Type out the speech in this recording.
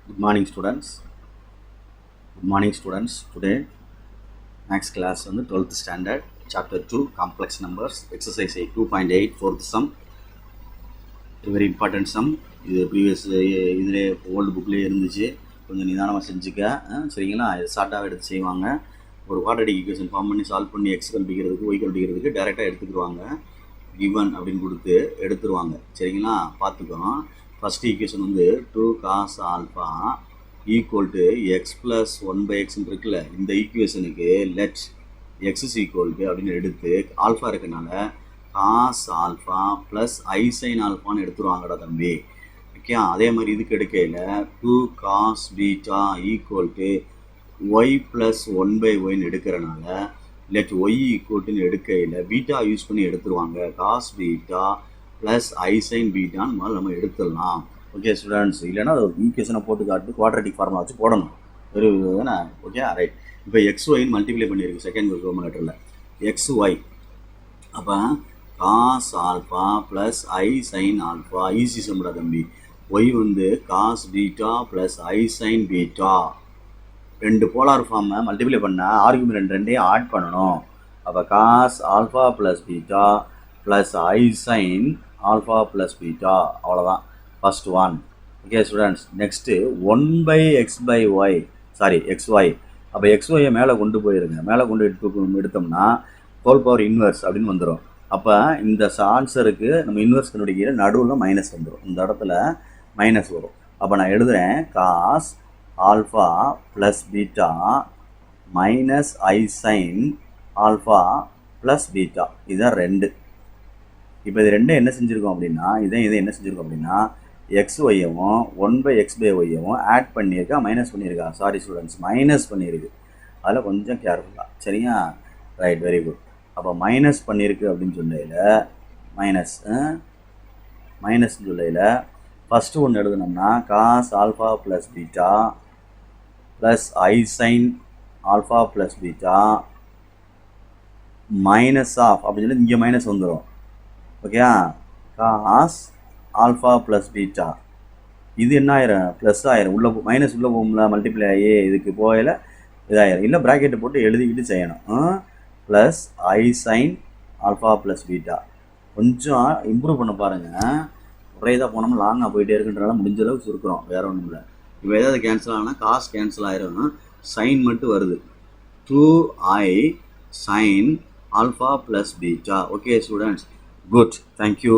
Good morning, students. Good morning, students. Today, next class on the 12th standard, chapter 2, complex numbers, exercise 2.8, fourth sum. Very important sum. இது previous இதில் old புக்லேயே இருந்துச்சு. கொஞ்சம் நிதானமாக செஞ்சுக்க சரிங்களா. இது ஷார்ட்டாக எடுத்து செய்வாங்க. ஒரு குவாட்ரேட்டிக் ஈக்குவேஷன் ஃபார்ம் பண்ணி சால்வ் பண்ணி எக்ஸ் கண்டுபிடிக்கிறதுக்கு ஒய் கண்டுபிடிக்கிறதுக்கு டேரெக்டாக எடுத்துக்கிடுவாங்க. கிவன் அப்படின்னு கொடுத்து எடுத்துருவாங்க. சரிங்களா, பார்த்துக்கோம். ஃபஸ்ட் ஈக்குவேஷன் வந்து 2 cos alpha equal to x plus 1/x இருக்குல்ல, இந்த ஈக்குவேஷனுக்கு let x is equal to அப்படின்னு எடுத்து ஆல்ஃபா இருக்கனால cos alpha plus i sine ஆல்ஃபான்னு எடுத்துருவாங்கடா தம்பி. ஓகே, அதே மாதிரி இதுக்கு எடுக்கையில் 2 cos beta equal to y plus 1/yன்னு எடுக்கிறனால லெட் ஒய் ஈக்குவல்ட்டுன்னு எடுக்கையில் பீட்டா யூஸ் பண்ணி எடுத்துருவாங்க. Cos beta plus i sine பீட்டான்னு முதல்ல நம்ம எடுத்துடலாம். ஓகே ஸ்டூடெண்ட்ஸ், இல்லைன்னா அது ஒரு ஈக்குவேஷனை போட்டு காட்டு குவாட்ரேட்டிக் ஃபார்முலா வச்சு போடணும். ஒரு தானே. Okay right. இப்போ எக்ஸ் ஒய்ன்னு மல்டிப்ளை பண்ணியிருக்கு செகண்ட் ரோமன் லெட்டரில் எக்ஸ் ஒய். அப்போ cos alpha plus i sine alpha easy சம்டா தம்பி. ஒய் வந்து cos beta plus i sine beta. ரெண்டு போலார் ஃபார்மை மல்டிப்ளை பண்ணால் ஆர்குமெண்ட் ரெண்டையும் ஆட் பண்ணணும். அப்போ cos alpha plus beta plus i sine alpha plus beta, அவ்வளோதான் first one. Okay students, next 1/x/y sorry xy. அப்போ xyயை மேலே கொண்டு போயிருங்க. மேலே கொண்டு எடுத்தோம்னா ஹோல் பவர் இன்வெர்ஸ் அப்படின்னு வந்துடும். அப்போ இந்த ஆன்சருக்கு நம்ம இன்வெர்ஸ் கண்டுபிடிக்கிற நடுவில் மைனஸ் வந்துடும். இந்த இடத்துல மைனஸ் வரும். அப்போ நான் எழுதுகிறேன் cos alpha plus beta minus i sine alpha plus beta. இதுதான் ரெண்டு. இப்போ இது ரெண்டும் என்ன செஞ்சுருக்கோம் அப்படின்னா, இதை என்ன செஞ்சுருக்கோம் அப்படின்னா எக்ஸ் ஒய்யவும் 1/x/yவும் ஆட் பண்ணியிருக்கா மைனஸ் பண்ணியிருக்கா? சாரி ஸ்டூடெண்ட்ஸ், மைனஸ் பண்ணியிருக்கு. அதில் கொஞ்சம் கேர்ஃபுல்லாக. சரியா, ரைட், வெரி குட். அப்போ மைனஸ் பண்ணியிருக்கு அப்படின்னு சொல்லையில் மைனஸ்ன்னு சொல்லையில் ஃபஸ்ட்டு ஒன்று எழுதுனோம்னா cos alpha plus beta plus i sine alpha plus beta minus of அப்படின்னு சொல்லி இங்கே மைனஸ் வந்துடும். Okay, cos alpha plus beta இது என்ன ஆயிரும்? ப்ளஸ் ஆயிரும். உள்ள மைனஸ் உள்ளே போகும்ல, மல்டிப்ளை ஆகி இதுக்கு போகல இதாயிரும். இல்லை ப்ராக்கெட்டை போட்டு எழுதிக்கிட்டு செய்யணும். Plus i sine alpha plus beta. கொஞ்சம் இம்ப்ரூவ் பண்ண பாருங்கள். ஒரே இதாக போனோம்னா லாங்காக போயிட்டே இருக்குன்றனால முடிஞ்ச அளவுக்கு சுருக்கிறோம், வேறு ஒன்றும் இல்லை. இப்போ ஏதாவது கேன்சல் ஆனால் காஸ் கேன்சல் ஆயிரும், சைன் மட்டும் வருது. 2i sign alpha plus beta. Okay students, good, thank you.